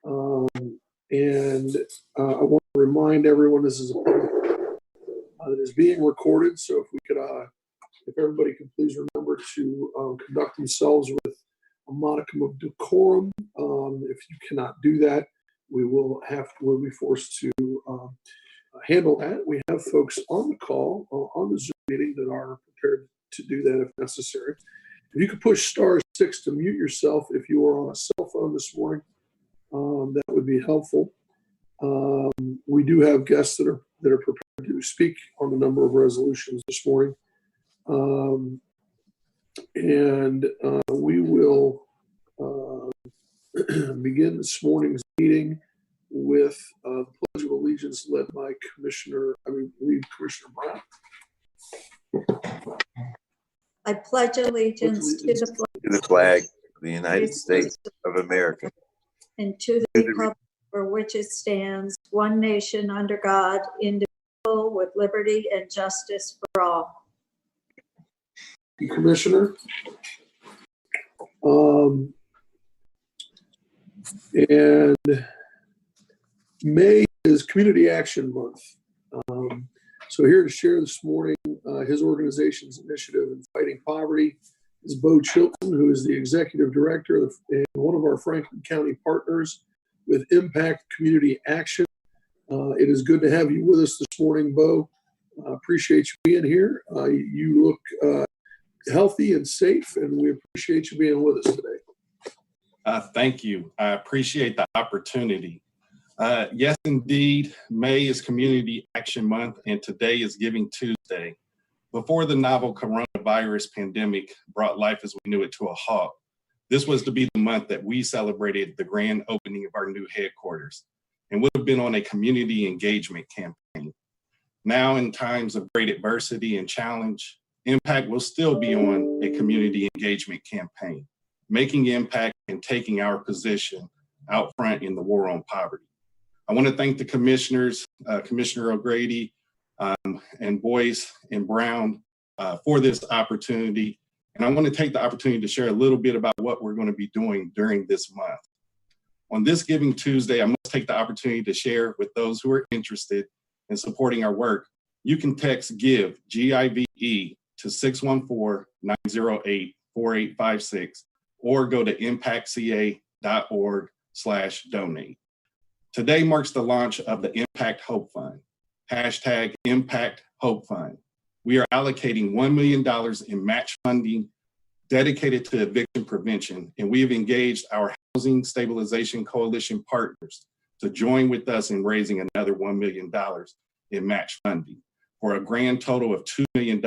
Um, and I want to remind everyone this is a public that is being recorded. So if we could, if everybody could please remember to conduct themselves with a modicum of decorum. If you cannot do that, we'll be forced to handle that. We have folks on the call, on the Zoom meeting that are prepared to do that if necessary. If you could push *6 to mute yourself if you are on a cell phone this morning, that would be helpful. We do have guests that are prepared to speak on the number of resolutions this morning. We will begin this morning's meeting with the Pledge of Allegiance led by Commissioner Brown. I pledge allegiance to the flag of the United States of America and to the republic for which it stands, one nation under God, indivisible, with liberty and justice for all. Commissioner. And May is Community Action Month. So here to share this morning his organization's initiative in fighting poverty is Bo Chilton, who is the executive director and one of our Franklin County partners with Impact Community Action. It is good to have you with us this morning, Bo. Appreciate you being here. You look healthy and safe, and we appreciate you being with us today. Thank you. I appreciate the opportunity. Yes, indeed, May is Community Action Month, and today is Giving Tuesday. Before the novel coronavirus pandemic brought life as we knew it to a halt, this was to be the month that we celebrated the grand opening of our new headquarters and would have been on a community engagement campaign. Now, in times of great adversity and challenge, Impact will still be on a community engagement campaign, making impact and taking our position out front in the war on poverty. I want to thank the commissioners, Commissioner O'Grady and Boyce and Brown for this opportunity. And I want to take the opportunity to share a little bit about what we're going to be doing during this month. On this Giving Tuesday, I must take the opportunity to share with those who are interested in supporting our work. You can text GIVE, G-I-V-E, to 614-908-4856 or go to impactca.org/donate. Today marks the launch of the Impact Hope Fund, hashtag Impact Hope Fund. We are allocating $1 million in match funding dedicated to eviction prevention, and we have engaged our Housing Stabilization Coalition partners to join with us in raising another $1 million in match funding for a grand total of $2 million.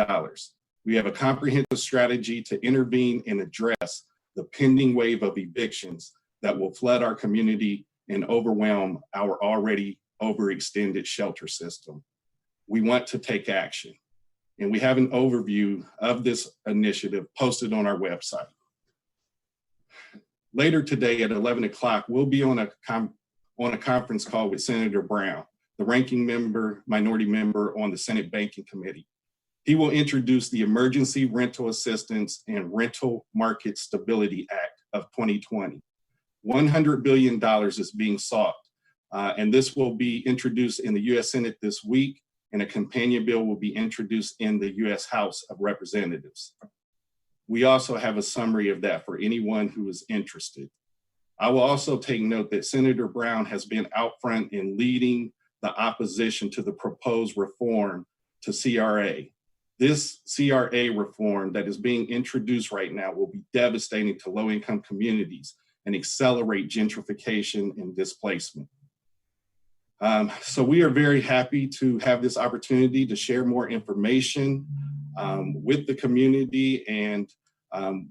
We have a comprehensive strategy to intervene and address the pending wave of evictions that will flood our community and overwhelm our already overextended shelter system. We want to take action, and we have an overview of this initiative posted on our website. Later today at 11 o'clock, we'll be on a conference call with Senator Brown, the ranking member, minority member on the Senate Banking Committee. He will introduce the Emergency Rental Assistance and Rental Market Stability Act of 2020. $100 billion is being sought, and this will be introduced in the U.S. Senate this week, and a companion bill will be introduced in the U.S. House of Representatives. We also have a summary of that for anyone who is interested. I will also take note that Senator Brown has been out front in leading the opposition to the proposed reform to CRA. This CRA reform that is being introduced right now will be devastating to low-income communities and accelerate gentrification and displacement. So we are very happy to have this opportunity to share more information with the community, and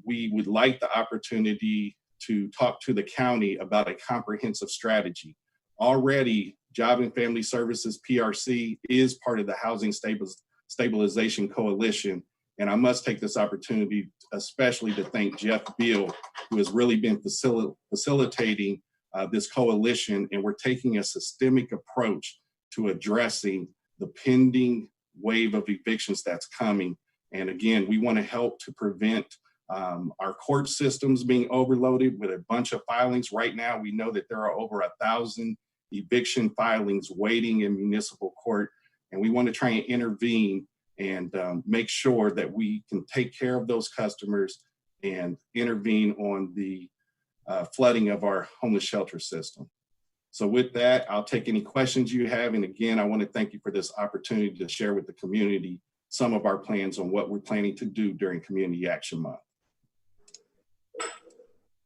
we would like the opportunity to talk to the county about a comprehensive strategy. Already, Job and Family Services, PRC, is part of the Housing Stabilization Coalition, and I must take this opportunity especially to thank Jeff Beal, who has really been facilitating this coalition, and we're taking a systemic approach to addressing the pending wave of evictions that's coming. And again, we want to help to prevent Our court system's being overloaded with a bunch of filings. Right now, we know that there are over 1,000 eviction filings waiting in municipal court, and we want to try and intervene and make sure that we can take care of those customers and intervene on the flooding of our homeless shelter system. So with that, I'll take any questions you have. And again, I want to thank you for this opportunity to share with the community some of our plans on what we're planning to do during Community Action Month.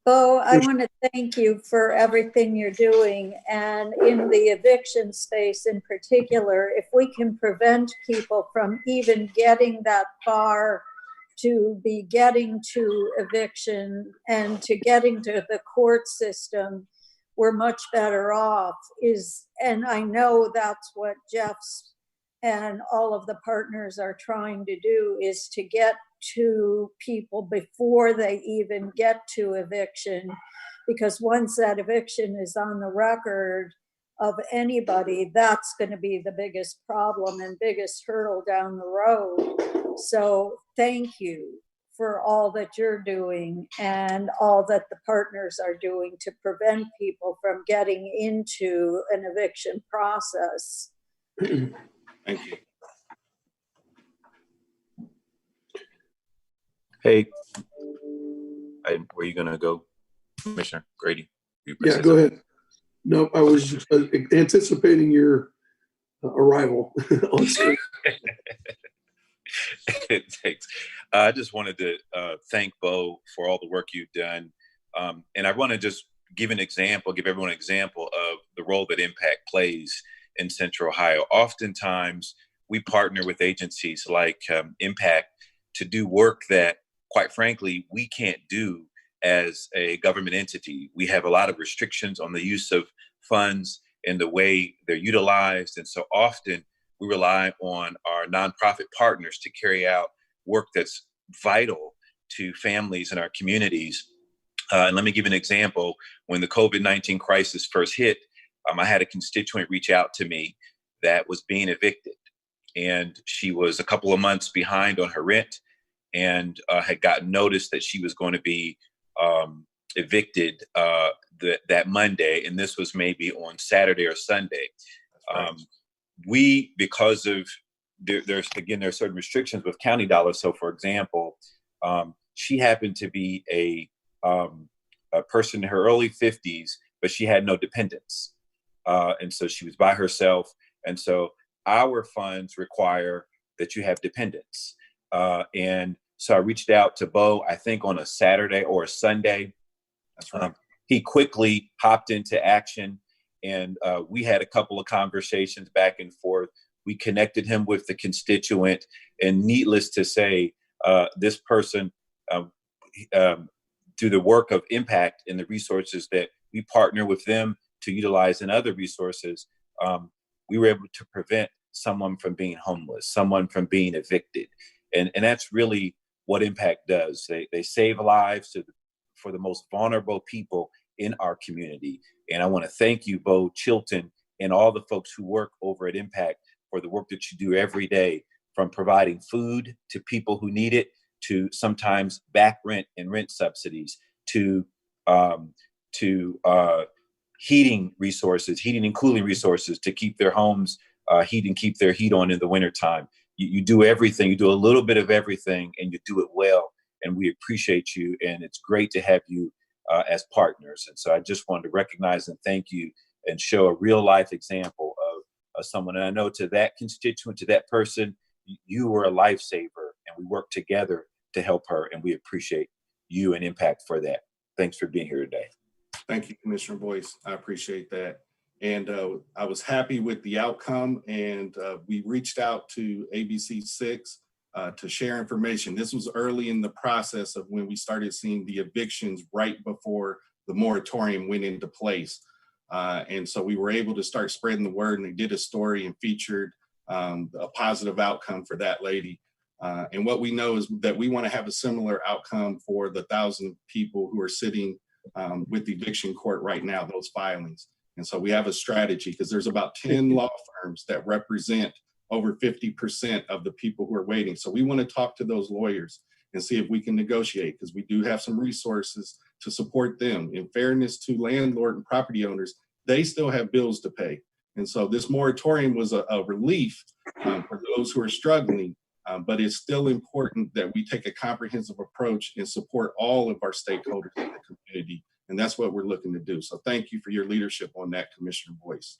Bo, I want to thank you for everything you're doing. And in the eviction space in particular, if we can prevent people from even getting that far to be getting to eviction and to getting to the court system, we're much better off. And I know that's what Jeff's and all of the partners are trying to do, is to get to people before they even get to eviction, because once that eviction is on the record of anybody, that's going to be the biggest problem and biggest hurdle down the road. So thank you for all that you're doing and all that the partners are doing to prevent people from getting into an eviction process. Thank you. Hey, where are you gonna go, Commissioner Grady? Yeah, go ahead. No, I was just anticipating your arrival on screen. Thanks. I just wanted to thank Bo for all the work you've done. And I want to just give everyone an example of the role that Impact plays in Central Ohio. Oftentimes, we partner with agencies like Impact to do work that, quite frankly, we can't do as a government entity. We have a lot of restrictions on the use of funds and the way they're utilized. And so often we rely on our nonprofit partners to carry out work that's vital to families in our communities. And let me give an example. When the COVID-19 crisis first hit, I had a constituent reach out to me that was being evicted. And she was a couple of months behind on her rent and had gotten notice that she was going to be evicted that Monday. And this was maybe on Saturday or Sunday. We, because of, there's certain restrictions with county dollars. So for example, she happened to be a person in her early 50s, but she had no dependents. And so she was by herself. And so our funds require that you have dependents. And so I reached out to Bo, I think on a Saturday or a Sunday. That's right. He quickly hopped into action, and we had a couple of conversations back and forth. We connected him with the constituent, and needless to say, this person, through the work of Impact and the resources that we partner with them to utilize in other resources, we were able to prevent someone from being homeless, someone from being evicted. And that's really what Impact does. They save lives for the most vulnerable people in our community. And I want to thank you, Bo, Chilton, and all the folks who work over at Impact for the work that you do every day, from providing food to people who need it, to sometimes back rent and rent subsidies, to heating and cooling resources to keep their homes heat and keep their heat on in the wintertime. You do everything. You do a little bit of everything, and you do it well. And we appreciate you. And it's great to have you as partners. And so I just wanted to recognize and thank you and show a real life example of someone. And I know to that constituent, to that person, you were a lifesaver, and we worked together to help her. And we appreciate you and Impact for that. Thanks for being here today. Thank you, Commissioner Boyce. I appreciate that. And I was happy with the outcome. And we reached out to ABC6 to share information. This was early in the process of when we started seeing the evictions right before the moratorium went into place. And so we were able to start spreading the word, and they did a story and featured a positive outcome for that lady. And what we know is that we want to have a similar outcome for the 1,000 people who are sitting with the eviction court right now, those filings. And so we have a strategy, because there's about 10 law firms that represent over 50% of the people who are waiting. So we want to talk to those lawyers and see if we can negotiate, because we do have some resources to support them. In fairness to landlord and property owners, they still have bills to pay. And so this moratorium was a relief for those who are struggling, but it's still important that we take a comprehensive approach and support all of our stakeholders in the community. And that's what we're looking to do. So thank you for your leadership on that, Commissioner Boyce.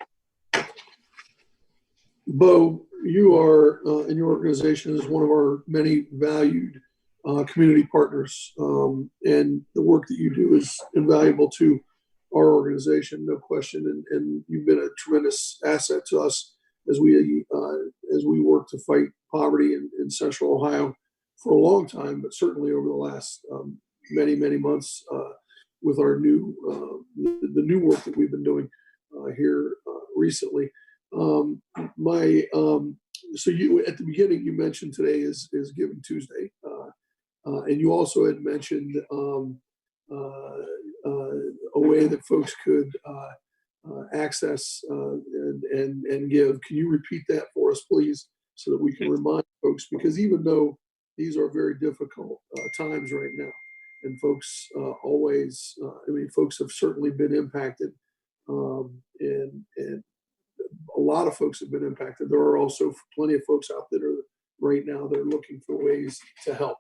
Bo, you are, in your organization, is one of our many valued community partners. And the work that you do is invaluable to our organization, no question. And you've been a tremendous asset to us as we work to fight poverty in Central Ohio for a long time, but certainly over the last many months with our the new work that we've been doing here recently. So you, at the beginning, you mentioned today is Giving Tuesday, and you also had mentioned a way that folks could access and give. Can you repeat that for us, please, so that we can remind folks? Because even though these are very difficult times right now, and folks folks have certainly been impacted, and a lot of folks have been impacted. There are also plenty of folks out there right now that are looking for ways to help.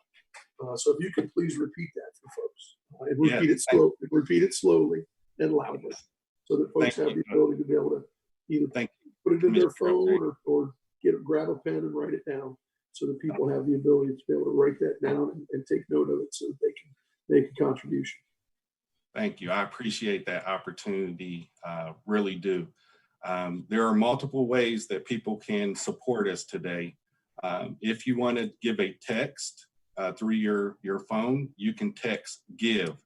So if you could please repeat that for folks, and repeat it slowly and loudly, so that folks have the ability to be able to either put it in their phone or grab a pen and write it down, so that people have the ability to be able to write that down and take note of it, so that they can make a contribution. Thank you. I appreciate that opportunity. Really do. There are multiple ways that people can support us today. If you want to give a text through your phone, you can text GIVE,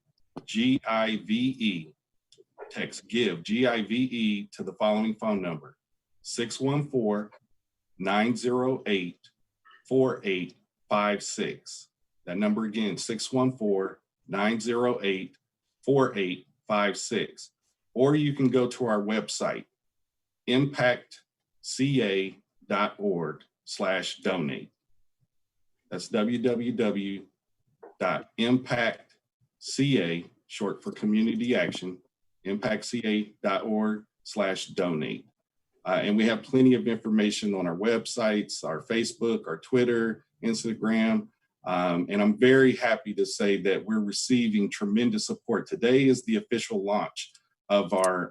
G-I-V-E, text GIVE, G-I-V-E, to the following phone number, 614-908-4856. That number again, 614-908-4856. Or you can go to our website, impactca.org/donate. That's www.impactca, short for community action, impactca.org/donate. And we have plenty of information on our websites, our Facebook, our Twitter, Instagram. And I'm very happy to say that we're receiving tremendous support. Today is the official launch of our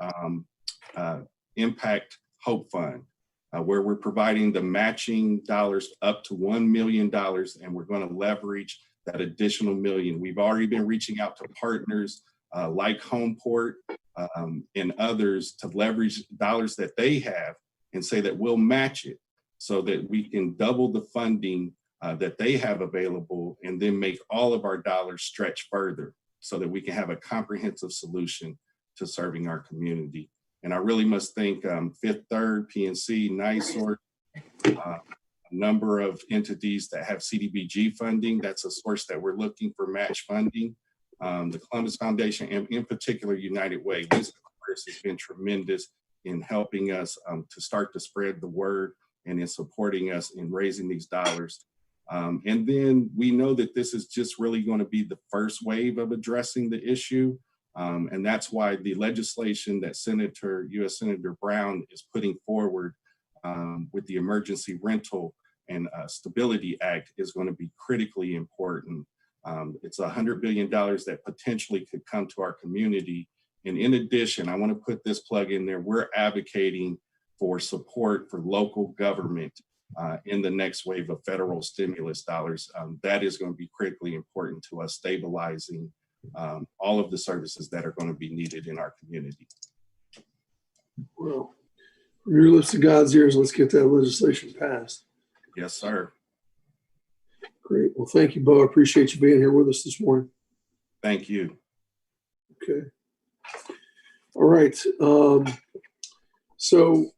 Impact Hope Fund, where we're providing the matching dollars up to $1 million, and we're going to leverage that additional $1 million. We've already been reaching out to partners like Homeport and others to leverage dollars that they have and say that we'll match it so that we can double the funding that they have available, and then make all of our dollars stretch further so that we can have a comprehensive solution to serving our community. And I really must thank Fifth Third, PNC, NYSORC, a number of entities that have CDBG funding. That's a source that we're looking for match funding. The Columbus Foundation, and in particular, United Way. This, of course, has been tremendous in helping us to start to spread the word and in supporting us in raising these dollars. And then we know that this is just really going to be the first wave of addressing the issue. And that's why the legislation that U.S. Senator Brown is putting forward with the Emergency Rental and Stability Act is going to be critically important. It's $100 billion that potentially could come to our community. And in addition, I want to put this plug in there. We're advocating for support for local government in the next wave of federal stimulus dollars. That is going to be critically important to us stabilizing all of the services that are going to be needed in our community. Well, from your lips to God's ears, let's get that legislation passed. Yes, sir. Great. Well, thank you, Bo. I appreciate you being here with us this morning. Thank you. Okay. All right. So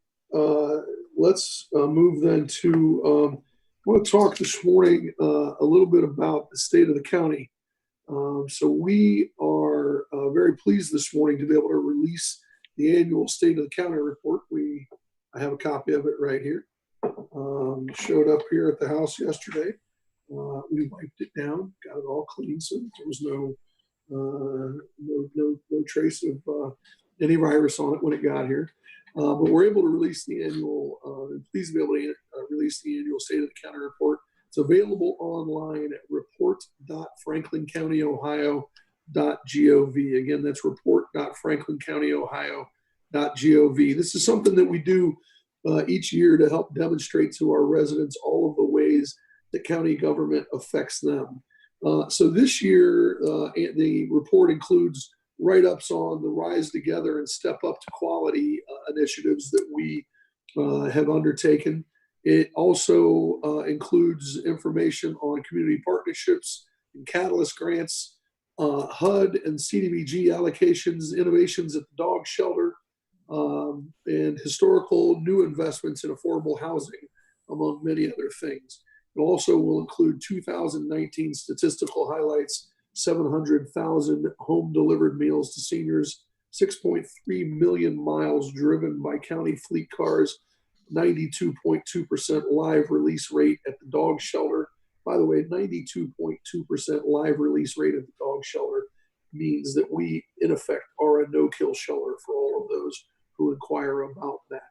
let's move then to, I want to talk this morning a little bit about the state of the county. So we are very pleased this morning to be able to release the annual State of the County report. I have a copy of it right here. Showed up here at the house yesterday. We wiped it down, got it all clean, so there was no trace of any virus on it when it got here. But we're able to release the annual, pleased to be able to release the annual State of the County report. It's available online at report.franklincountyohio.gov. Again, that's report.franklincountyohio.gov. This is something that we do each year to help demonstrate to our residents all of the ways that county government affects them. So this year, the report includes write-ups on the Rise Together and Step Up to Quality initiatives that we have undertaken. It also includes information on community partnerships and catalyst grants, HUD and CDBG allocations, innovations at the dog shelter, and historical new investments in affordable housing, among many other things. It also will include 2019 statistical highlights, 700,000 home delivered meals to seniors, 6.3 million miles driven by county fleet cars, 92.2% live release rate at the dog shelter. By the way, 92.2% live release rate at the dog shelter means that we, in effect, are a no-kill shelter for all of those who inquire about that.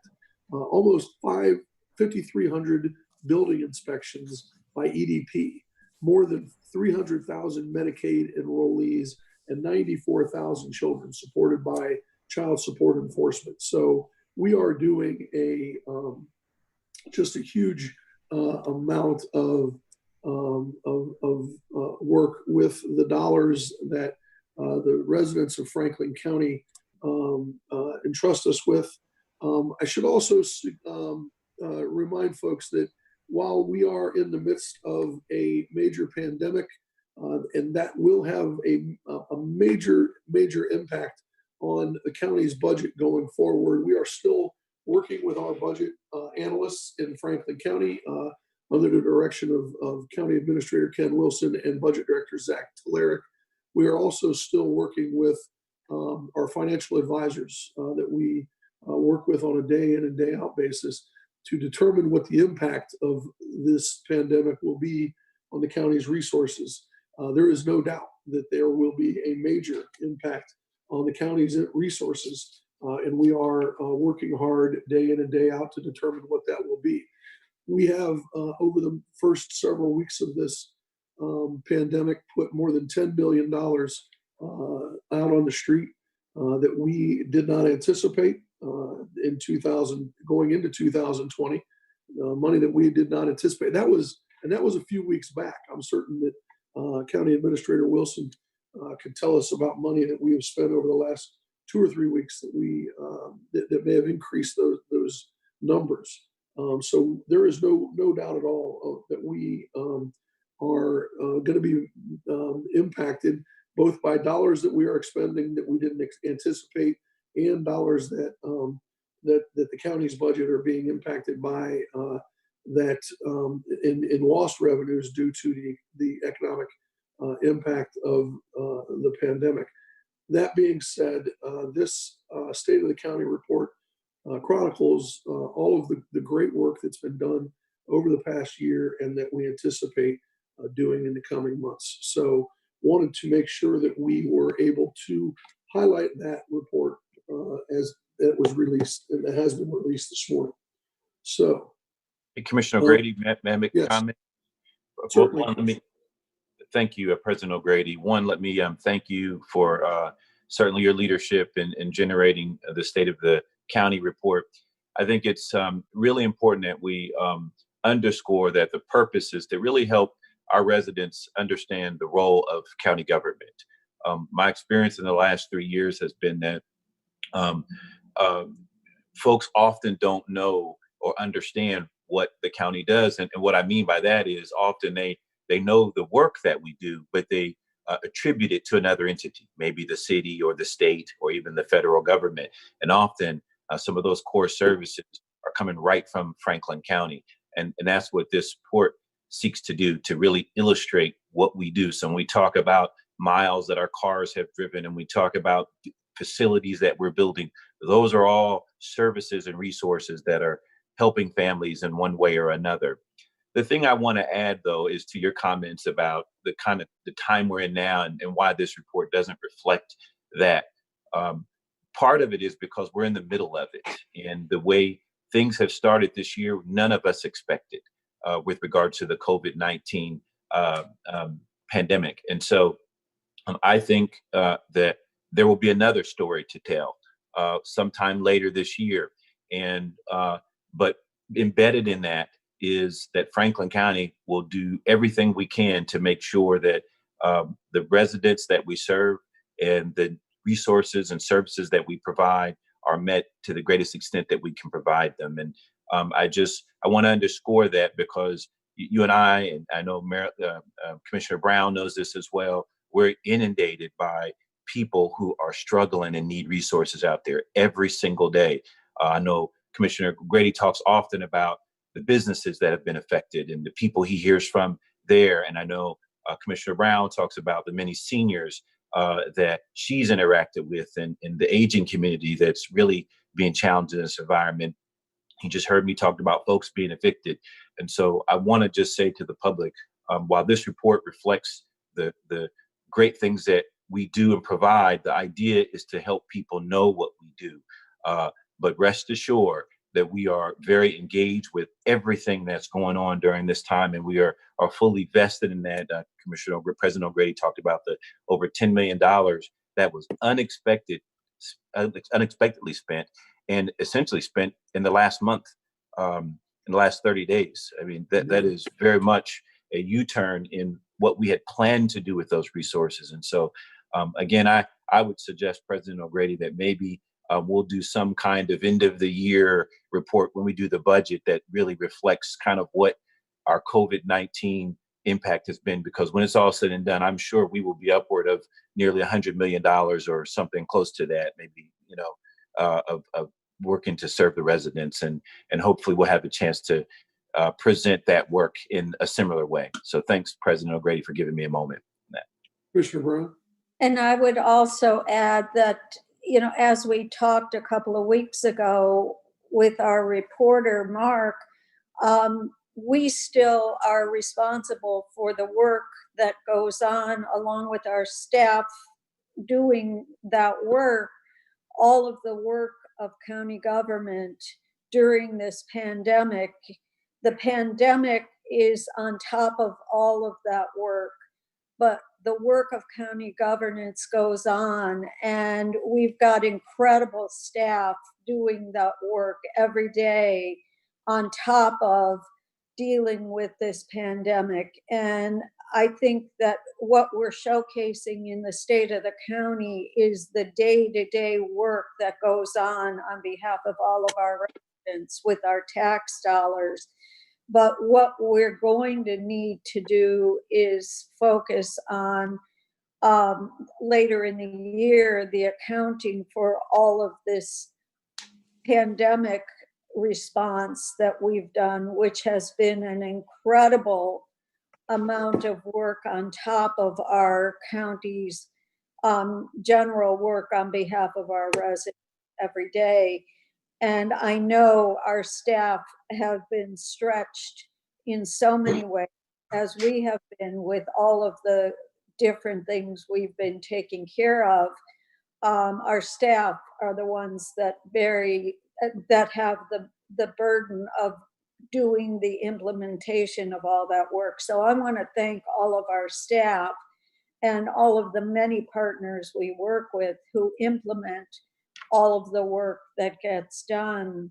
Almost 5,300 building inspections by EDP, more than 300,000 Medicaid enrollees, and 94,000 children supported by child support enforcement. So we are doing just a huge amount of work with the dollars that the residents of Franklin County entrust us with. I should also remind folks that while we are in the midst of a major pandemic, and that will have a major impact on the county's budget going forward, we are still working with our budget analysts in Franklin County under the direction of County Administrator Ken Wilson and Budget Director Zach Telerik. We are also still working with our financial advisors that we work with on a day in and day out basis to determine what the impact of this pandemic will be on the county's resources. There is no doubt that there will be a major impact on the county's resources, and we are working hard day in and day out to determine what that will be. We have, over the first several weeks of this pandemic, put more than $10 billion out on the street that we did not anticipate going into 2020, money that we did not anticipate. That was a few weeks back. I'm certain that County Administrator Wilson could tell us about money that we have spent over the last 2 or 3 weeks that we that may have increased those numbers. So there is no doubt at all that we are going to be impacted both by dollars that we are expending that we didn't anticipate, and dollars that the county's budget are being impacted by in lost revenues due to the economic impact of the pandemic. That being said, this State of the County report chronicles all of the great work that's been done over the past year and that we anticipate doing in the coming months. So wanted to make sure that we were able to highlight that report as it was released, and it has been released this morning. So, Hey, Commissioner O'Grady, may I make a yes, comment? Certainly. Thank you, President O'Grady. One, let me thank you for certainly your leadership in generating the State of the County report. I think it's really important that we underscore that the purpose is to really help our residents understand the role of county government. My experience in the last 3 years has been that folks often don't know or understand what the county does. And what I mean by that is often they know the work that we do, but they attribute it to another entity, maybe the city or the state or even the federal government. And often some of those core services are coming right from Franklin County. And that's what this report seeks to do, to really illustrate what we do. So when we talk about miles that our cars have driven and we talk about facilities that we're building, those are all services and resources that are helping families in one way or another. The thing I want to add, though, is to your comments about the kind of the time we're in now and why this report doesn't reflect that. Part of it is because we're in the middle of it, and the way things have started this year, none of us expected with regard to the COVID-19 pandemic. And so I think that there will be another story to tell sometime later this year. And but embedded in that is that Franklin County will do everything we can to make sure that the residents that we serve and the resources and services that we provide are met to the greatest extent that we can provide them. And I want to underscore that because you and and I know Commissioner Brown knows this as well, we're inundated by people who are struggling and need resources out there every single day. I know Commissioner Grady talks often about the businesses that have been affected and the people he hears from there. And I know Commissioner Brown talks about the many seniors that she's interacted with and the aging community that's really being challenged in this environment. He just heard me talk about folks being evicted. And so I want to just say to the public, while this report reflects the great things that we do and provide, the idea is to help people know what we do. But rest assured that we are very engaged with everything that's going on during this time, and we are fully vested in that. President O'Grady talked about the over $10 million that was unexpectedly spent and essentially spent in the last month, in the last 30 days. I mean, that is very much a U-turn in what we had planned to do with those resources. And so, again, I would suggest President O'Grady that maybe we'll do some kind of end of the year report when we do the budget that really reflects kind of what our COVID-19 impact has been, because when it's all said and done, I'm sure we will be upward of nearly $100 million or something close to that, maybe, of working to serve the residents. And hopefully we'll have a chance to present that work in a similar way. So thanks, President O'Grady, for giving me a moment on that. Commissioner Brown? And I would also add that, as we talked a couple of weeks ago with our reporter, Mark, we still are responsible for the work that goes on along with our staff doing that work, all of the work of county government during this pandemic. The pandemic is on top of all of that work, but the work of county governance goes on, and we've got incredible staff doing that work every day on top of dealing with this pandemic. And I think that what we're showcasing in the state of the county is the day-to-day work that goes on behalf of all of our residents with our tax dollars. But what we're going to need to do is focus on later in the year, the accounting for all of this pandemic response that we've done, which has been an incredible amount of work on top of our county's general work on behalf of our residents every day. And I know our staff have been stretched in so many ways, as we have been with all of the different things we've been taking care of. Our staff are the ones that have the burden of doing the implementation of all that work. So I want to thank all of our staff and all of the many partners we work with who implement all of the work that gets done.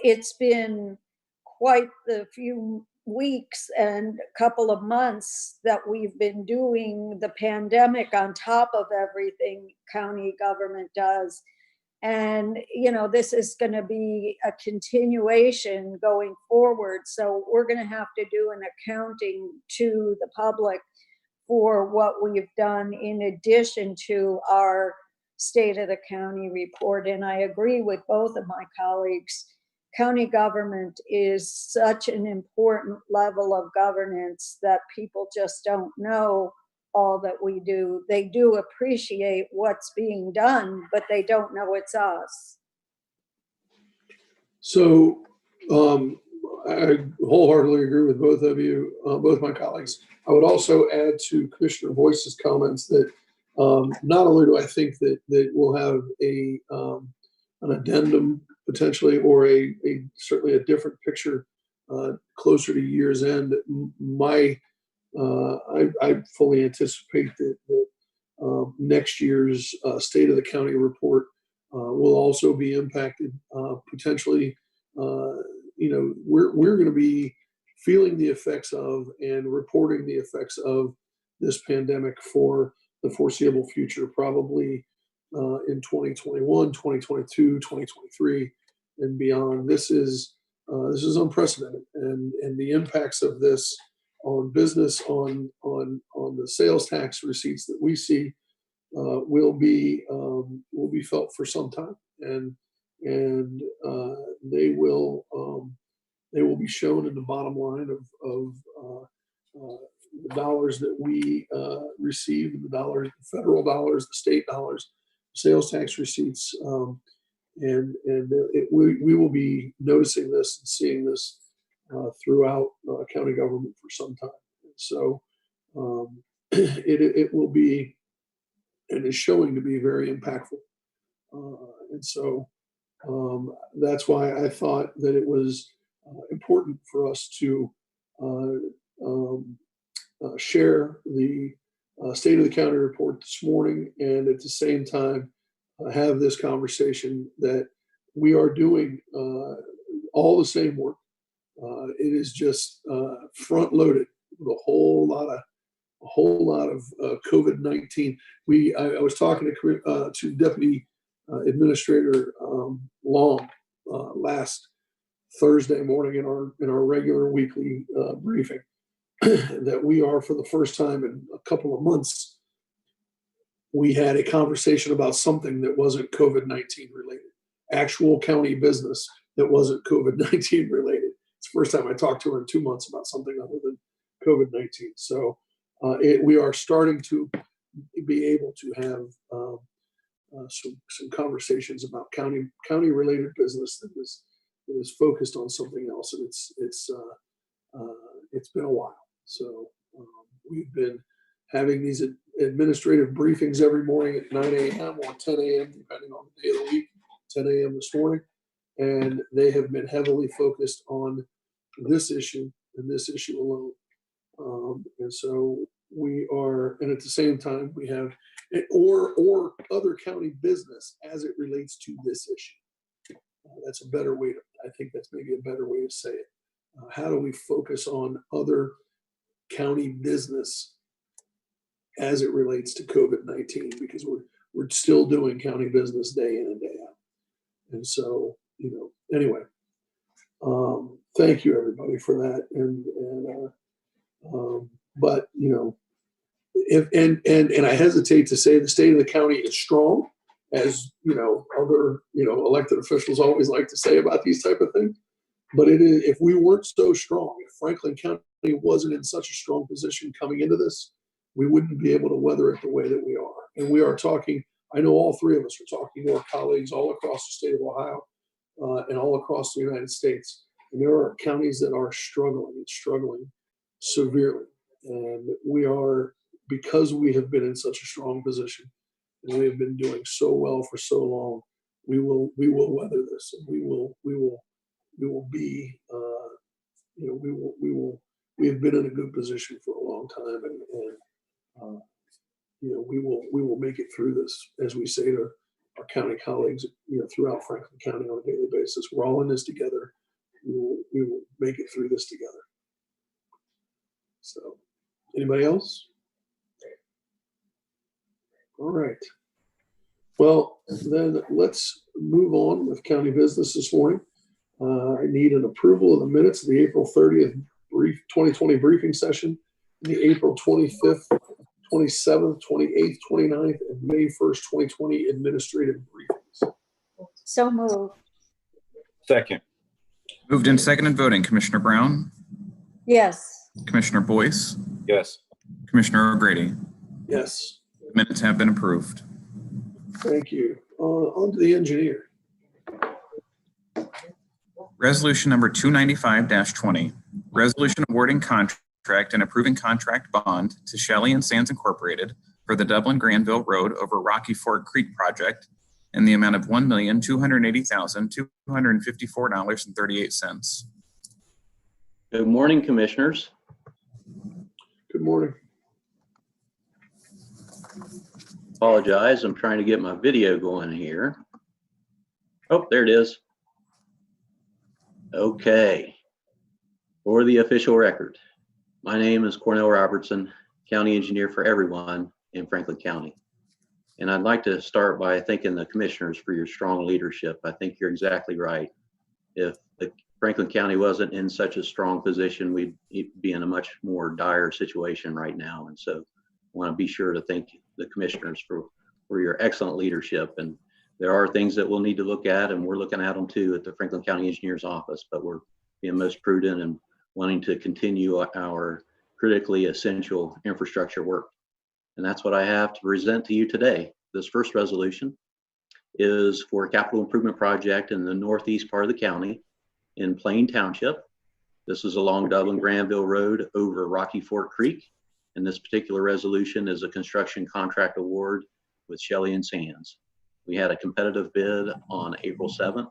It's been quite the few weeks and a couple of months that we've been doing the pandemic on top of everything county government does. And, this is going to be a continuation going forward. So we're going to have to do an accounting to the public for what we've done in addition to our State of the County report. And I agree with both of my colleagues. County government is such an important level of governance that people just don't know all that we do. They do appreciate what's being done, but they don't know it's us. So I wholeheartedly agree with both of you, both my colleagues. I would also add to Commissioner Boyce's comments that not only do I think that we'll have an addendum potentially, or a certainly a different picture closer to year's end. I fully anticipate that next year's State of the County report will also be impacted potentially. We're going to be feeling the effects of and reporting the effects of this pandemic for the foreseeable future, probably in 2021, 2022, 2023, and beyond. This is unprecedented, and the impacts of this on business, on the sales tax receipts that we see will be felt for some time, and they will be shown in the bottom line of the dollars that we receive, the federal dollars, the state dollars, sales tax receipts, we will be noticing this and seeing this throughout county government for some time. So it will be, and is showing to be, very impactful. And so that's why I thought that it was important for us to share the State of the County report this morning, and at the same time have this conversation that we are doing all the same work. It is just front loaded with a whole lot of COVID-19. I was talking to Deputy Administrator Long last Thursday morning in our regular weekly briefing that we are, for the first time in a couple of months, we had a conversation about something that wasn't COVID-19 related, actual county business that wasn't COVID-19 related. It's the first time I talked to her in 2 months about something other than COVID-19. So we are starting to be able to have some conversations about county related business that is focused on something else, and it's been a while. So we've been having these administrative briefings every morning at 9 a.m. or 10 a.m. depending on the day of the week. 10 a.m. this morning, and they have been heavily focused on this issue and this issue alone. And so we are, and at the same time, we have or other county business as it relates to this issue. That's a better way I think that's maybe a better way to say it. How do we focus on other county business as it relates to COVID-19? Because we're still doing county business day in and day out. And so, anyway, thank you everybody for that. But and I hesitate to say the state of the county is strong, as other elected officials always like to say about these type of things. But it is, if we weren't so strong, if Franklin County wasn't in such a strong position coming into this, we wouldn't be able to weather it the way that we are. And we are talking, I know all three of us are talking to our colleagues all across the state of Ohio and all across the United States. And there are counties that are struggling severely. And we are, because we have been in such a strong position and we have been doing so well for so long, we will weather this, and we have been in a good position for a long time, and we will make it through this, as we say to our county colleagues, throughout Franklin County on a daily basis. We're all in this together. We will make it through this together. So, anybody else? All right. Well, then let's move on with county business this morning. I need an approval of the minutes of the April 30th 2020 briefing session, the April 25th, 27th, 28th, 29th, and May 1st, 2020 administrative briefings. So moved. Second. Moved and seconded voting. Commissioner Brown? Yes. Commissioner Boyce? Yes. Commissioner O'Grady? Yes. The minutes have been approved. Thank you. On to the engineer. Resolution number 295-20, resolution awarding contract and approving contract bond to Shelley and Sands Incorporated for the Dublin Granville Road over Rocky Fork Creek project in the amount of $1,280,254.38. Good morning, Commissioners. Good morning. Apologize, I'm trying to get my video going here. Oh, there it is. Okay. For the official record, my name is Cornell Robertson, County Engineer for everyone in Franklin County. And I'd like to start by thanking the Commissioners for your strong leadership. I think you're exactly right. If the Franklin County wasn't in such a strong position, we'd be in a much more dire situation right now. And so I want to be sure to thank the Commissioners for your excellent leadership. And there are things that we'll need to look at, and we're looking at them too at the Franklin County Engineer's Office, but we're being most prudent and wanting to continue our critically essential infrastructure work. And that's what I have to present to you today. This first resolution is for a capital improvement project in the northeast part of the county in Plain Township. This is along Dublin Granville Road over Rocky Fork Creek. And this particular resolution is a construction contract award with Shelley and Sands. We had a competitive bid on April 7th.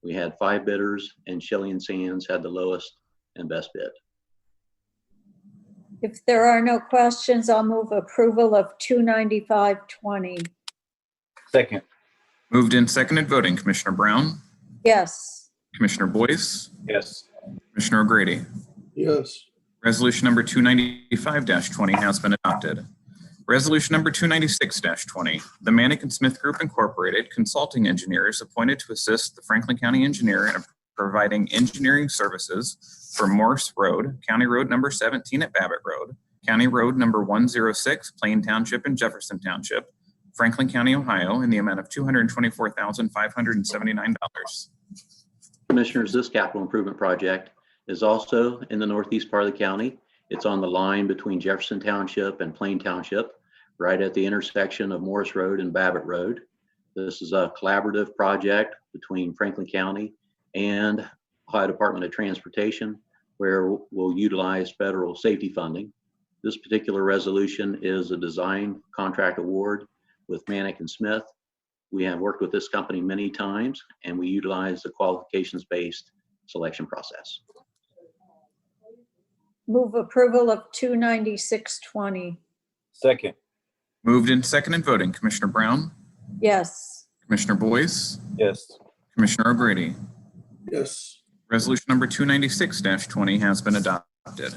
We had 5 bidders, and Shelley and Sands had the lowest and best bid. If there are no questions, I'll move approval of 295-20. Second. Moved and seconded voting, Commissioner Brown, Yes. Commissioner Boyce, Yes. Commissioner O'Grady. Yes. Resolution number 295-20 has been adopted. Resolution number 296-20, the Manick & Smith Group Incorporated consulting engineers appointed to assist the Franklin County Engineer in providing engineering services for Morse Road, County Road number 17 at Babbitt Road, County Road number 106, Plain Township and Jefferson Township, Franklin County, Ohio, in the amount of $224,579. Commissioners, this capital improvement project is also in the northeast part of the county. It's on the line between Jefferson Township and Plain Township, right at the intersection of Morris Road and Babbitt Road. This is a collaborative project between Franklin County and Ohio Department of Transportation, where we'll utilize federal safety funding. This particular resolution is a design contract award with Manick & Smith. We have worked with this company many times, and we utilize the qualifications-based selection process. Move approval of 296-20. Second. Moved and seconded voting, Commissioner Brown, Yes. Commissioner Boyce, Yes. Commissioner O'Grady. Yes. Resolution number 296-20 has been adopted.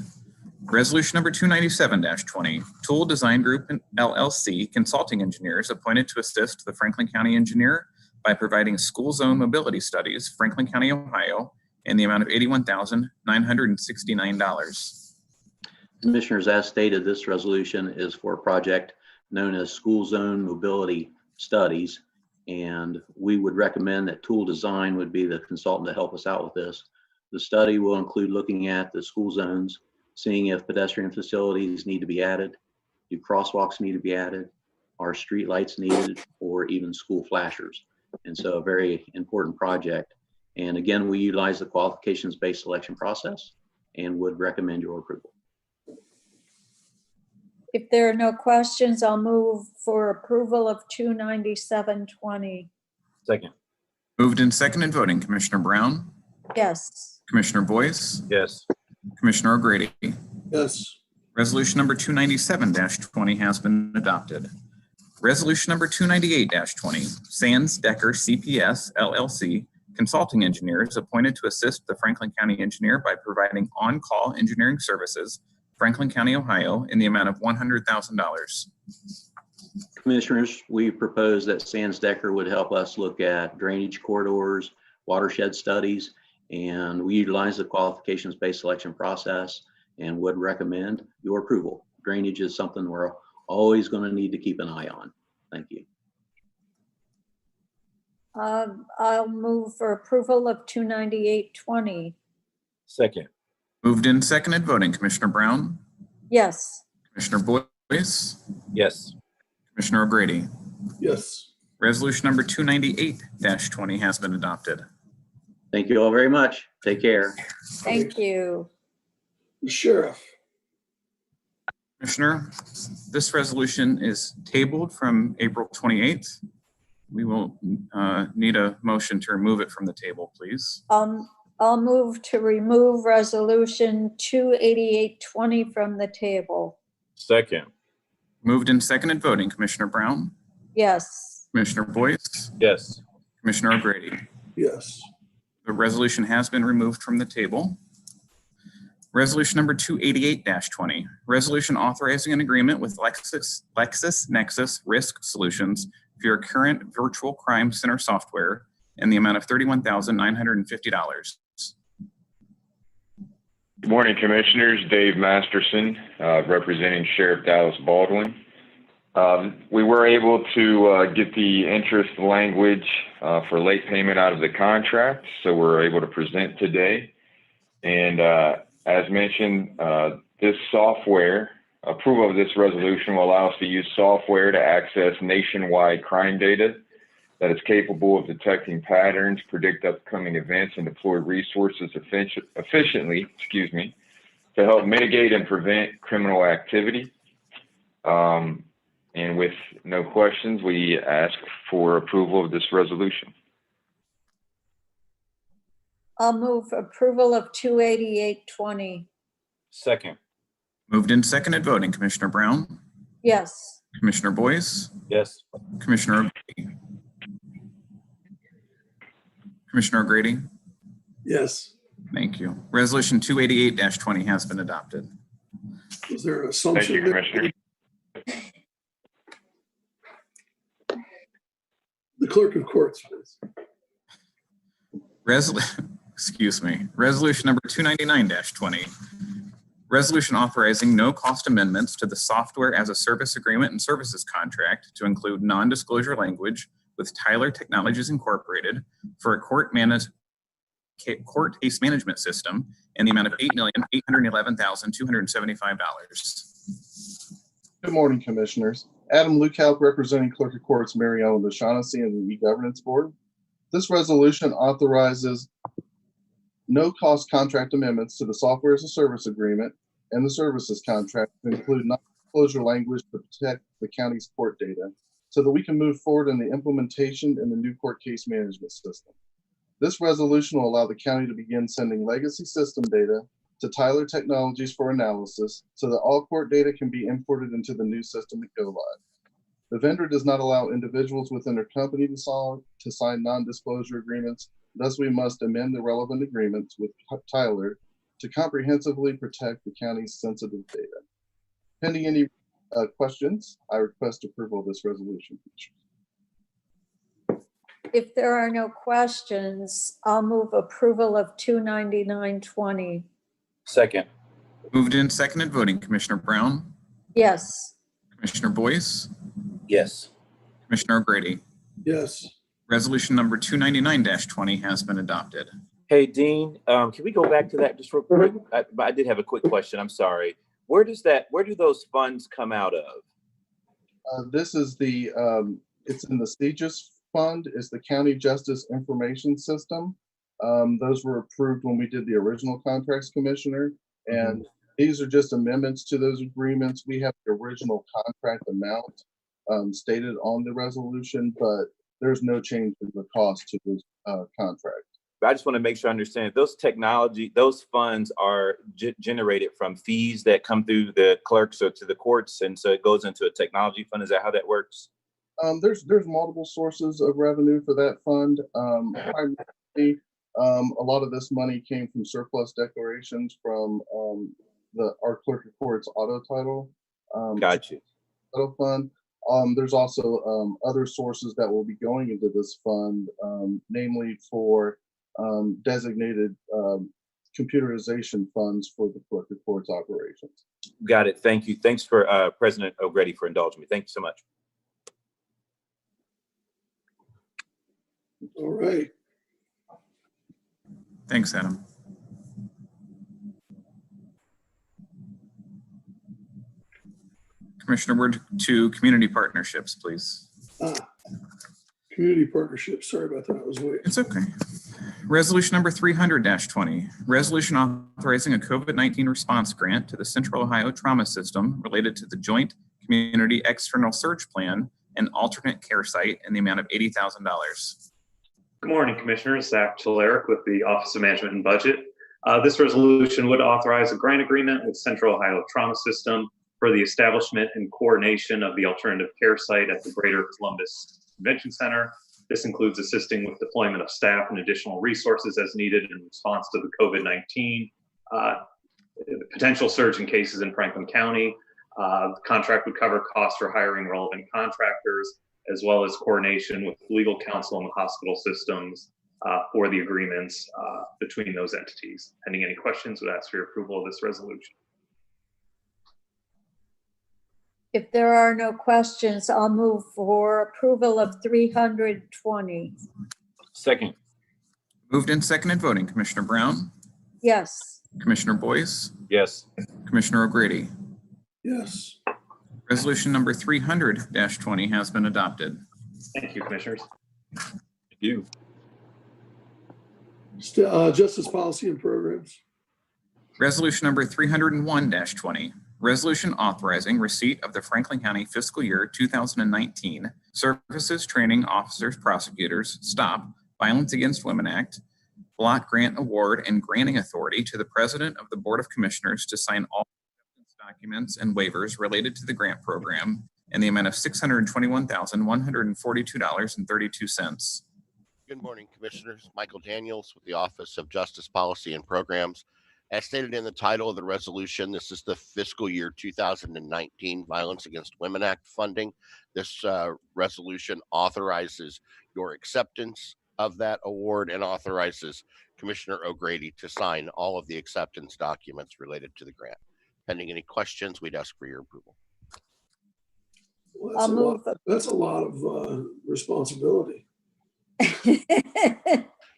Resolution number 297-20, Tool Design Group LLC consulting engineers appointed to assist the Franklin County Engineer by providing school zone mobility studies, Franklin County, Ohio, in the amount of $81,969. Commissioners, as stated, this resolution is for a project known as School Zone Mobility Studies, and we would recommend that Tool Design would be the consultant to help us out with this. The study will include looking at the school zones, seeing if pedestrian facilities need to be added, do crosswalks need to be added, are street lights needed, or even school flashers. And so a very important project. And again, we utilize the qualifications-based selection process and would recommend your approval. If there are no questions, I'll move for approval of 297-20. Second. Moved and seconded voting, Commissioner Brown, Yes. Commissioner Boyce, Yes. Commissioner O'Grady. Yes. Resolution number 297-20 has been adopted. Resolution number 298-20, Sands Decker CPS LLC consulting engineers appointed to assist the Franklin County Engineer by providing on-call engineering services, Franklin County, Ohio, in the amount of $100,000. Commissioners, we propose that Sands Decker would help us look at drainage corridors, watershed studies, and we utilize the qualifications-based selection process and would recommend your approval. Drainage is something we're always going to need to keep an eye on. Thank you. I'll move for approval of 298-20. Second. Moved and seconded voting, Commissioner Brown, Yes. Commissioner Boyce, Yes. Commissioner O'Grady. Yes. Resolution number 298-20 has been adopted. Thank you all very much. Take care. Thank you. The sheriff. Commissioner, this resolution is tabled from April 28th. We will need a motion to remove it from the table, please. I'll move to remove resolution 28820 from the table. Second. Moved and seconded voting, Commissioner Brown, Yes. Commissioner Boyce, Yes. Commissioner O'Grady. Yes. The resolution has been removed from the table. Resolution number 288-20, resolution authorizing an agreement with LexisNexis Risk Solutions for your current virtual crime center software in the amount of $31,950. Good morning, Commissioners. Dave Masterson, representing Sheriff Dallas Baldwin. We were able to get the interest language for late payment out of the contract, so we're able to present today. And as mentioned, this software, approval of this resolution will allow us to use software to access nationwide crime data that is capable of detecting patterns, predict upcoming events, and deploy resources efficiently, to help mitigate and prevent criminal activity. And with no questions, we ask for approval of this resolution. I'll move approval of 28820. Second. Moved and seconded voting, Commissioner Brown, Yes. Commissioner Boyce, Yes. Commissioner O'Grady. Commissioner O'Grady. Yes. Thank you. Resolution 288-20 has been adopted. Is there an Thank assumption? you, Commissioner. The clerk of courts, please. Resolution number 299-20. Resolution authorizing no cost amendments to the software as a service agreement and services contract to include non-disclosure language with Tyler Technologies Incorporated for a court case management system in the amount of $8,811,275. Good morning, Commissioners. Adam Lukow, representing Clerk of Courts Mary Ellen O'Shaughnessy and the E-Governance Board. This resolution authorizes no-cost contract amendments to the software as a service agreement and the services contract to include non-disclosure language to protect the county's court data so that we can move forward in the implementation in the new court case management system. This resolution will allow the county to begin sending legacy system data to Tyler Technologies for analysis so that all court data can be imported into the new system at go live. The vendor does not allow individuals within their company to sign non-disclosure agreements. Thus, we must amend the relevant agreements with Tyler to comprehensively protect the county's sensitive data. Pending any questions, I request approval of this resolution. If there are no questions, I'll move approval of 29920. Second. Moved and seconded voting, Commissioner Brown, Yes. Commissioner Boyce, Yes. Commissioner O'Grady. Yes. Resolution number 299-20 has been adopted. Hey, Dean, can we go back to that just real quick? I did have a quick question. I'm sorry. Where do those funds come out of? This is the, it's in the CJIS fund, is the County Justice Information System. Those were approved when we did the original contracts, Commissioner, and these are just amendments to those agreements. We have the original contract amount stated on the resolution, but there's no change in the cost to this contract. I just want to make sure I understand. Those funds are generated from fees that come through the clerks or to the courts, and so it goes into a technology fund. Is that how that works? There's multiple sources of revenue for that fund. Primarily, a lot of this money came from surplus declarations from our clerk of courts auto title. Got you. Title fund. There's also other sources that will be going into this fund, namely for designated computerization funds for the clerk of courts operations. Got it. Thank you. Thanks for President O'Grady for indulging me. Thank you so much. All right. Thanks, Adam. Commissioner, we're to community partnerships, please. Community partnerships. Sorry about that. I was waiting. It's okay. Resolution number 300-20, resolution authorizing a COVID-19 response grant to the Central Ohio Trauma System related to the Joint Community External Surge Plan and alternate care site in the amount of $80,000. Good morning, Commissioners. Zach Chaleric with the Office of Management and Budget. This resolution would authorize a grant agreement with Central Ohio Trauma System for the establishment and coordination of the alternative care site at the Greater Columbus Convention Center. This includes assisting with deployment of staff and additional resources as needed in response to the COVID-19 potential surge in cases in Franklin County. The contract would cover costs for hiring relevant contractors, as well as coordination with legal counsel and the hospital systems for the agreements between those entities. Pending any questions, would ask for your approval of this resolution. If there are no questions, I'll move for approval of 320. Second. Moved and seconded voting. Commissioner Brown, Yes. Commissioner Boyce, Yes. Commissioner O'Grady. Yes. Resolution number 300-20 has been adopted. Thank you, Commissioners. Thank you. Justice Policy and Programs. Resolution number 301-20, resolution authorizing receipt of the Franklin County Fiscal Year 2019 Services Training Officers Prosecutors Stop Violence Against Women Act Block Grant Award and granting authority to the President of the Board of Commissioners to sign all documents and waivers related to the grant program in the amount of $621,142.32. Good morning, Commissioners. Michael Daniels with the Office of Justice Policy and Programs. As stated in the title of the resolution, this is the fiscal year 2019 Violence Against Women Act funding. This resolution authorizes your acceptance of that award and authorizes Commissioner O'Grady to sign all of the acceptance documents related to the grant. Pending any questions, we'd ask for your approval. Well, that's a lot of responsibility.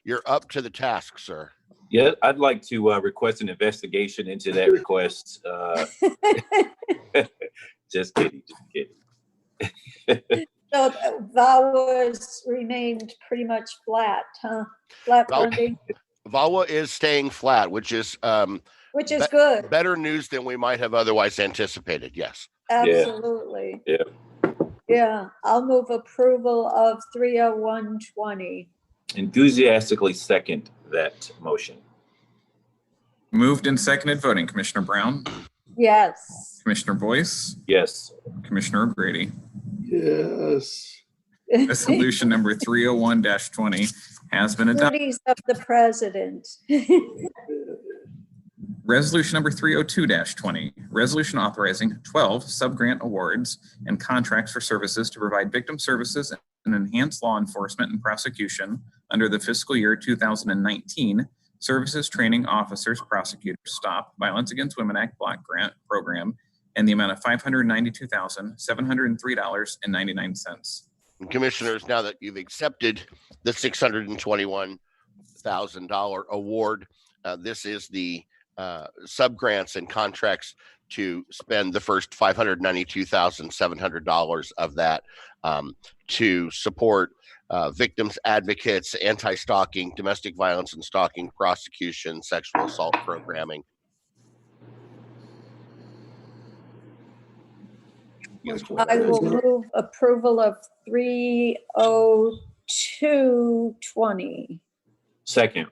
You're up to the task, sir. Yeah, I'd like to request an investigation into that request. Just kidding. So VAWA's remained pretty much flat, huh? Flat funding, VAWA is staying flat, which is good. better news than we might have otherwise anticipated. Yes. Absolutely. Yeah. Yeah, I'll move approval of 301-20. Enthusiastically second that motion. Moved and seconded voting. Commissioner Brown, Yes. Commissioner Boyce, Yes. Commissioner O'Grady. Yes. Resolution number 301-20 has been adopted. Duties of the president. Resolution number 302-20, resolution authorizing 12 subgrant awards and contracts for services to provide victim services and enhance law enforcement and prosecution under the fiscal year 2019 Services Training Officers Prosecutors Stop Violence Against Women Act Block Grant Program in the amount of $592,703.99. Commissioners, now that you've accepted the $621,000 award, this is the subgrants and contracts to spend the first $592,700 of that to support victims advocates, anti-stalking, domestic violence and stalking prosecution, sexual assault programming. I will move approval of 302-20. Second.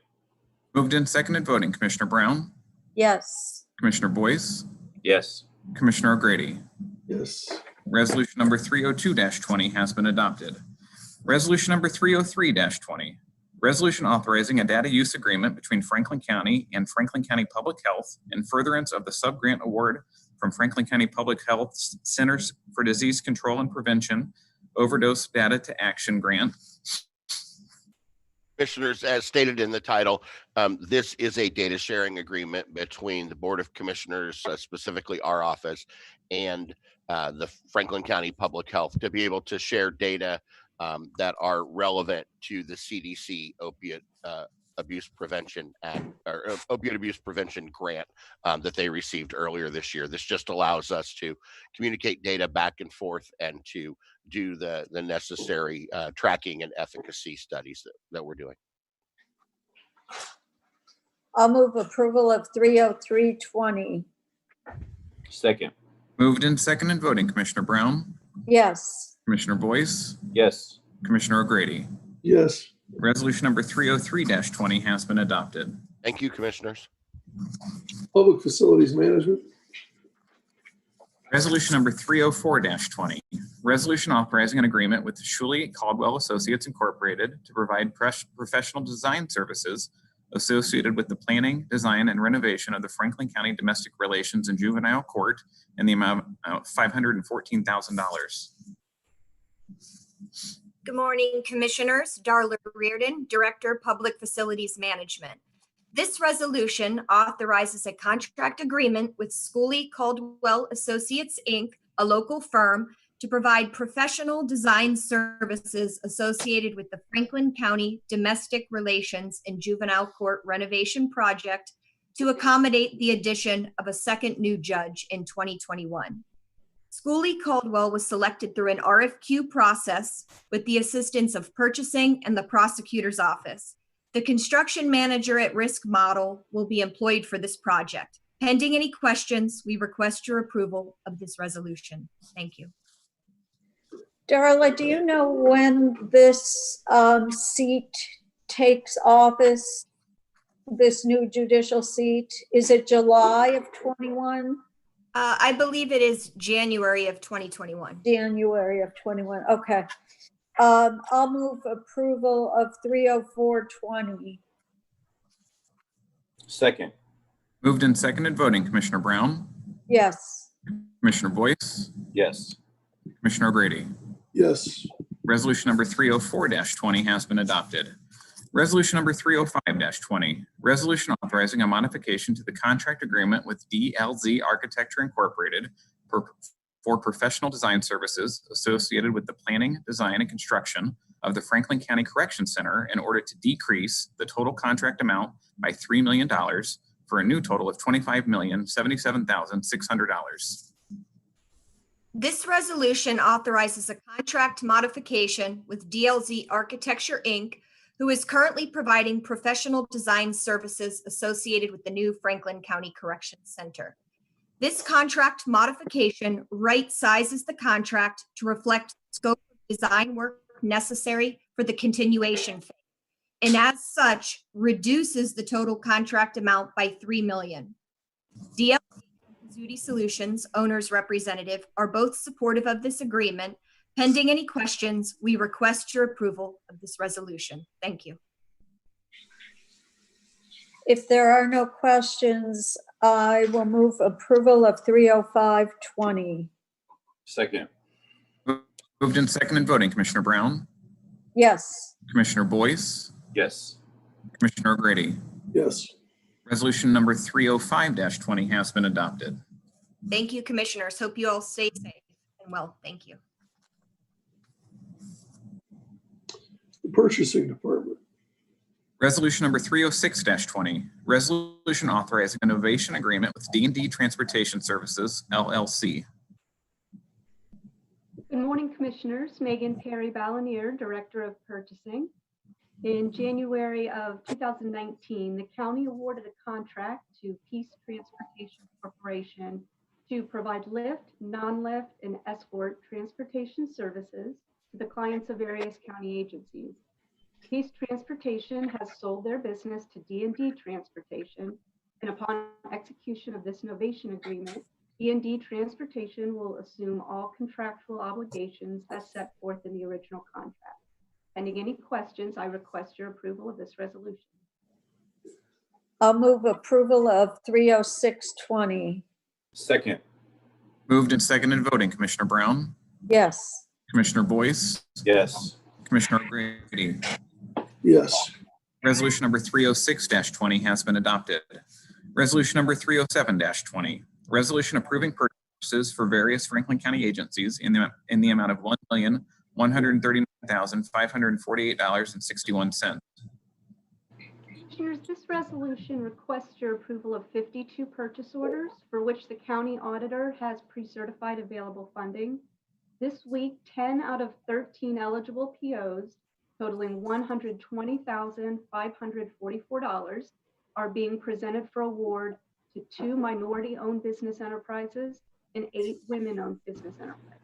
Moved and seconded voting. Commissioner Brown, Yes. Commissioner Boyce, Yes. Commissioner O'Grady. Yes. Resolution number 302-20 has been adopted. Resolution number 303-20, resolution authorizing a data use agreement between Franklin County and Franklin County Public Health in furtherance of the subgrant award from Franklin County Public Health Centers for Disease Control and Prevention Overdose Data to Action Grant. Commissioners, as stated in the title, this is a data sharing agreement between the Board of Commissioners, specifically our office, and the Franklin County Public Health to be able to share data that are relevant to the CDC Opiate Abuse Prevention Act or Opiate Abuse Prevention Grant that they received earlier this year. This just allows us to communicate data back and forth and to do the necessary tracking and efficacy studies that we're doing. I'll move approval of 30320. Second. Moved and seconded voting, Commissioner Brown, Yes. Commissioner Boyce, Yes. Commissioner O'Grady. Yes. Resolution number 303-20 has been adopted. Thank you, Commissioners. Public Facilities Management. Resolution number 304-20, resolution authorizing an agreement with Caldwell Associates Incorporated to provide professional design services associated with the planning, design, and renovation of the Franklin County Domestic Relations and Juvenile Court in the amount of $514,000. Good morning, Commissioners. Darla Reardon, Director, Public Facilities Management. This resolution authorizes a contract agreement with Caldwell Associates, Inc., a local firm, to provide professional design services associated with the Franklin County Domestic Relations and Juvenile Court renovation project to accommodate the addition of a second new judge in 2021. Caldwell was selected through an RFQ process with the assistance of purchasing and the prosecutor's office. The construction manager at risk model will be employed for this project. Pending any questions, we request your approval of this resolution. Thank you. Darla, do you know when this seat takes office, this new judicial seat? Is it July of 21? I believe it is January of 2021. January of 21, okay. I'll move approval of 30420. Second. Moved and seconded voting, Commissioner Brown, Yes. Commissioner Boyce, Yes. Commissioner O'Grady. Yes. Resolution number 304-20 has been adopted. Resolution number 305-20, resolution authorizing a modification to the contract agreement with DLZ Architecture Incorporated for professional design services associated with the planning, design, and construction of the Franklin County Correction Center in order to decrease the total contract amount by $3 million for a new total of $25,077,600. This resolution authorizes a contract modification with DLZ Architecture, Inc., who is currently providing professional design services associated with the new Franklin County Correction Center. This contract modification right sizes the contract to reflect the scope of design work necessary for the continuation phase, and as such, reduces the total contract amount by $3 million. DLZ and Zudi Solutions, owner's representative, are both supportive of this agreement. Pending any questions, we request your approval of this resolution. Thank you. If there are no questions, I will move approval of 30520. Second. Moved and seconded voting, Commissioner Brown, Yes. Commissioner Boyce, Yes. Commissioner O'Grady. Yes. Resolution number 305-20 has been adopted. Thank you, Commissioners. Hope you all stay safe and well. Thank you. The Purchasing Department. Resolution number 306-20, resolution authorizing an innovation agreement with D&D Transportation Services, LLC. Good morning, Commissioners. Megan Perry Balanier, Director of Purchasing. In January of 2019, the county awarded a contract to Peace Transportation Corporation to provide lift, non-lift, and escort transportation services to the clients of various county agencies. Peace Transportation has sold their business to D&D Transportation, and upon execution of this innovation agreement, D&D Transportation will assume all contractual obligations as set forth in the original contract. Pending any questions, I request your approval of this resolution. I'll move approval of 30620. Second. Moved and seconded voting, Commissioner Brown, Yes. Commissioner Boyce, Yes. Commissioner O'Grady. Yes. Resolution number 306-20 has been adopted. Resolution number 307-20, resolution approving purchases for various Franklin County agencies in the amount of $1,139,548.61. Commissioners, this resolution requests your approval of 52 purchase orders for which the county auditor has pre-certified available funding. This week, 10 out of 13 eligible POs totaling $120,544 are being presented for award to 2 minority-owned business enterprises and 8 women-owned business enterprises.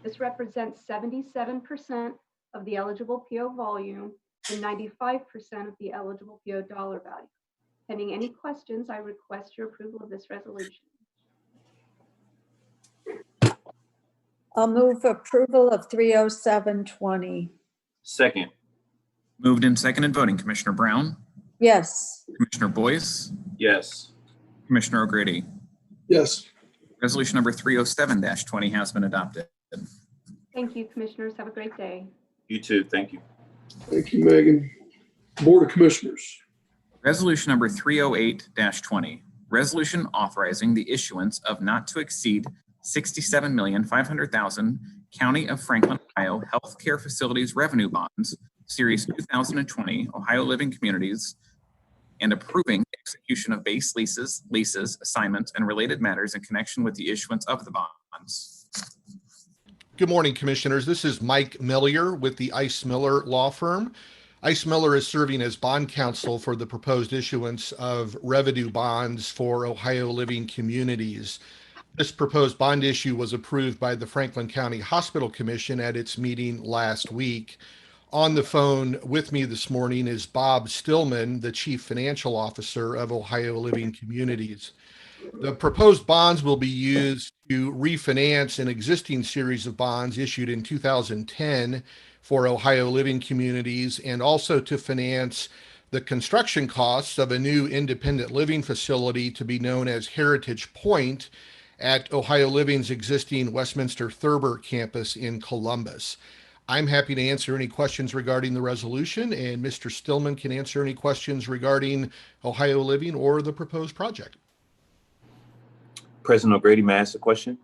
This represents 77% of the eligible PO volume and 95% of the eligible PO dollar value. Pending any questions, I request your approval of this resolution. I'll move approval of 30720. Second. Moved and seconded, voting Commissioner Brown, Yes. Commissioner Boyce, Yes. Commissioner O'Grady. Yes. Resolution number 307-20 has been adopted. Thank you, Commissioners. Have a great day. You too. Thank you. Thank you, Megan. Board of Commissioners. Resolution number 308-20, resolution authorizing the issuance of not to exceed $67,500,000 County of Franklin, Ohio Healthcare Facilities Revenue Bonds, Series 2020, Ohio Living Communities, and approving execution of base leases, assignments, and related matters in connection with the issuance of the bonds. Good morning, Commissioners. This is Mike Millier with the Ice Miller Law Firm. Ice Miller is serving as bond counsel for the proposed issuance of revenue bonds for Ohio Living Communities. This proposed bond issue was approved by the Franklin County Hospital Commission at its meeting last week. On the phone with me this morning is Bob Stillman, the Chief Financial Officer of Ohio Living Communities. The proposed bonds will be used to refinance an existing series of bonds issued in 2010 for Ohio Living Communities, and also to finance the construction costs of a new independent living facility to be known as Heritage Point at Ohio Living's existing Westminster Thurber campus in Columbus. I'm happy to answer any questions regarding the resolution, and Mr. Stillman can answer any questions regarding Ohio Living or the proposed project. President O'Grady, may I ask a question?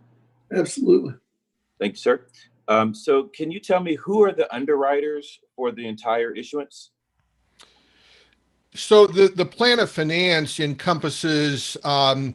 Absolutely. Thank you, sir. So can you tell me who are the underwriters for the entire issuance? So the plan of finance encompasses 2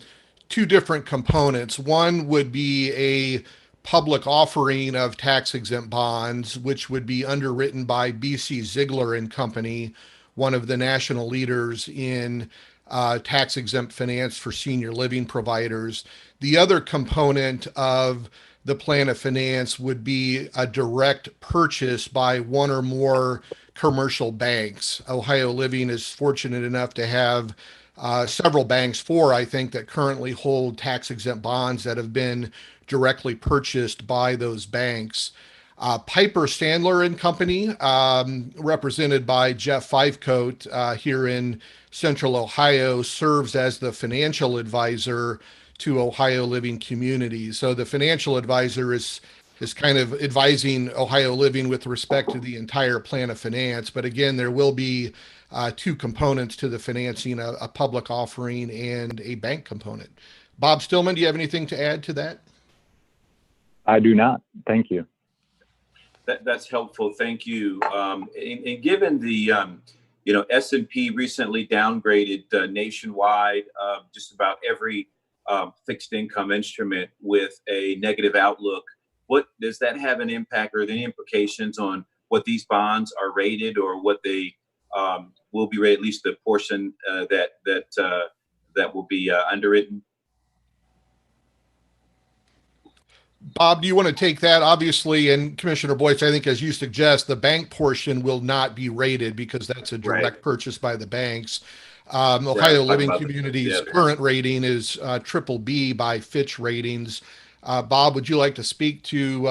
different components. One would be a public offering of tax-exempt bonds, which would be underwritten by BC Ziegler and Company, one of the national leaders in tax-exempt finance for senior living providers. The other component of the plan of finance would be a direct purchase by one or more commercial banks. Ohio Living is fortunate enough to have several banks, 4, I think, that currently hold tax-exempt bonds that have been directly purchased by those banks. Piper Sandler and Company, represented by Jeff Fivecoat here in Central Ohio, serves as the financial advisor to Ohio Living Communities. So the financial advisor is kind of advising Ohio Living with respect to the entire plan of finance. But again, there will be 2 components to the financing, a public offering and a bank component. Bob Stillman, do you have anything to add to that? I do not. Thank you. That's helpful. Thank you. And given the, S&P recently downgraded nationwide just about every fixed income instrument with a negative outlook, what does that have an impact, or any implications on what these bonds are rated, or what they will be rated, at least the portion that will be underwritten? Bob, do you want to take that? Obviously, and Commissioner Boyce, I think as you suggest, the bank portion will not be rated because that's a direct purchase by the banks. Ohio Living Communities' current rating is BBB by Fitch Ratings. Bob, would you like to speak to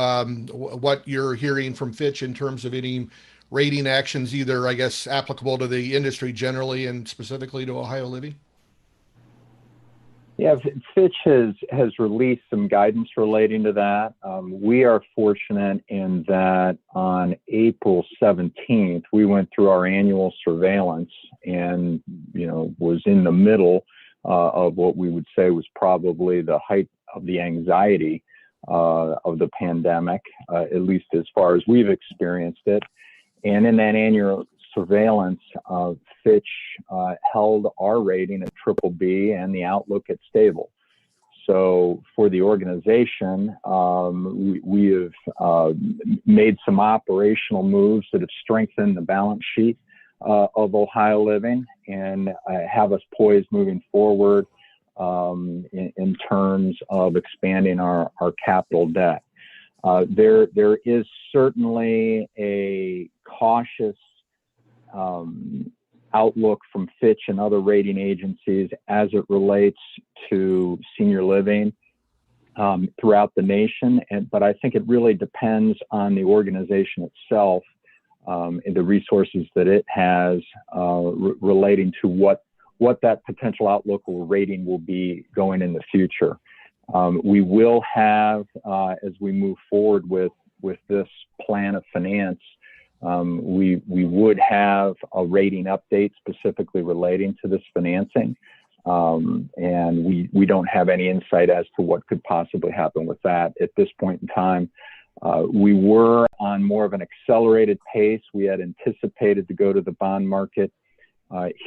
what you're hearing from Fitch in terms of any rating actions, either, I guess, applicable to the industry generally and specifically to Ohio Living? Yeah, Fitch has released some guidance relating to that. We are fortunate in that on April 17th, we went through our annual surveillance and, was in the middle of what we would say was probably the height of the anxiety of the pandemic, at least as far as we've experienced it. And in that annual surveillance, Fitch held our rating at BBB and the outlook at stable. so for the organization, we have made some operational moves that have strengthened the balance sheet of Ohio Living and have us poised moving forward in terms of expanding our capital debt. There is certainly a cautious outlook from Fitch and other rating agencies as it relates to senior living throughout the nation. But I think it really depends on the organization itself and the resources that it has relating to what that potential outlook or rating will be going in the future. We will have, as we move forward with this plan of finance, we would have a rating update specifically relating to this financing. And we don't have any insight as to what could possibly happen with that at this point in time. We were on more of an accelerated pace. We had anticipated to go to the bond market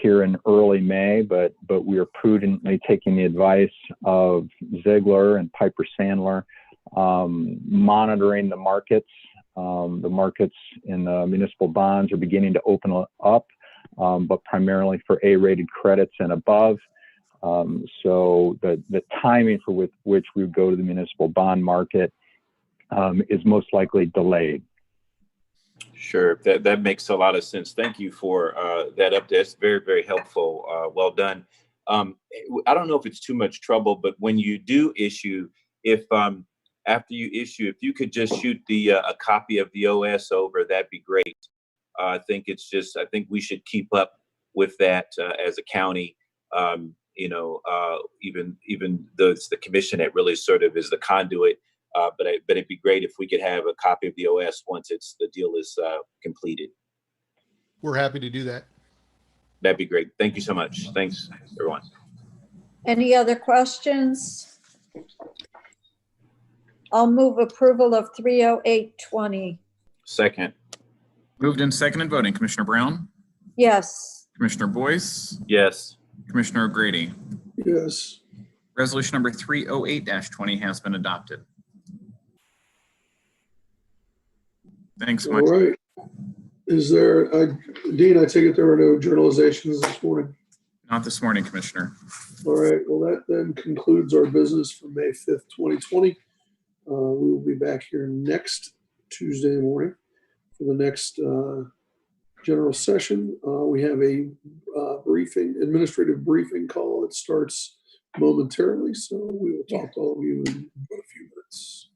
here in early May, but we are prudently taking the advice of Ziegler and Piper Sandler, monitoring the markets. The markets in the municipal bonds are beginning to open up, but primarily for A-rated credits and above. So the timing for which we would go to the municipal bond market is most likely delayed. Sure, that makes a lot of sense. Thank you for that update. That's very, very helpful. Well done. I don't know if it's too much trouble, but when you do issue, if after you issue, if you could just shoot a copy of the OS over, that'd be great. I think we should keep up with that as a county. Even though it's the commission that really sort of is the conduit. But it'd be great if we could have a copy of the OS once the deal is completed. We're happy to do that. That'd be great. Thank you so much. Thanks, everyone. Any other questions? I'll move approval of 30820. Second. Moved and seconded voting. Commissioner Brown? Yes. Commissioner Boyce? Yes. Commissioner O'Grady? Yes. Resolution number 308-20 has been adopted. Thanks much. All right. Is there, Dean, I take it there are no journalizations this morning? Not this morning, Commissioner. All right. Well, that then concludes our business for May 5th, 2020. We will be back here next Tuesday morning for the next general session. We have a administrative briefing call that starts momentarily. So we will talk to all of you in about a few minutes.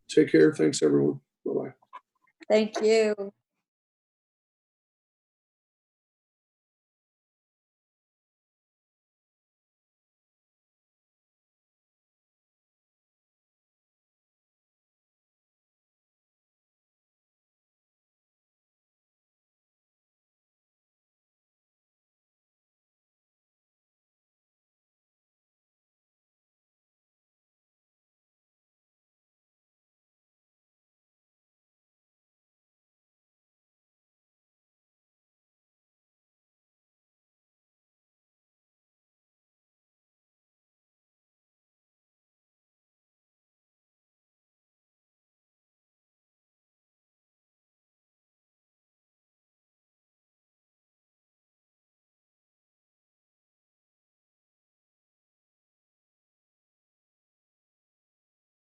Take care. Thanks, everyone. Bye-bye. Thank you.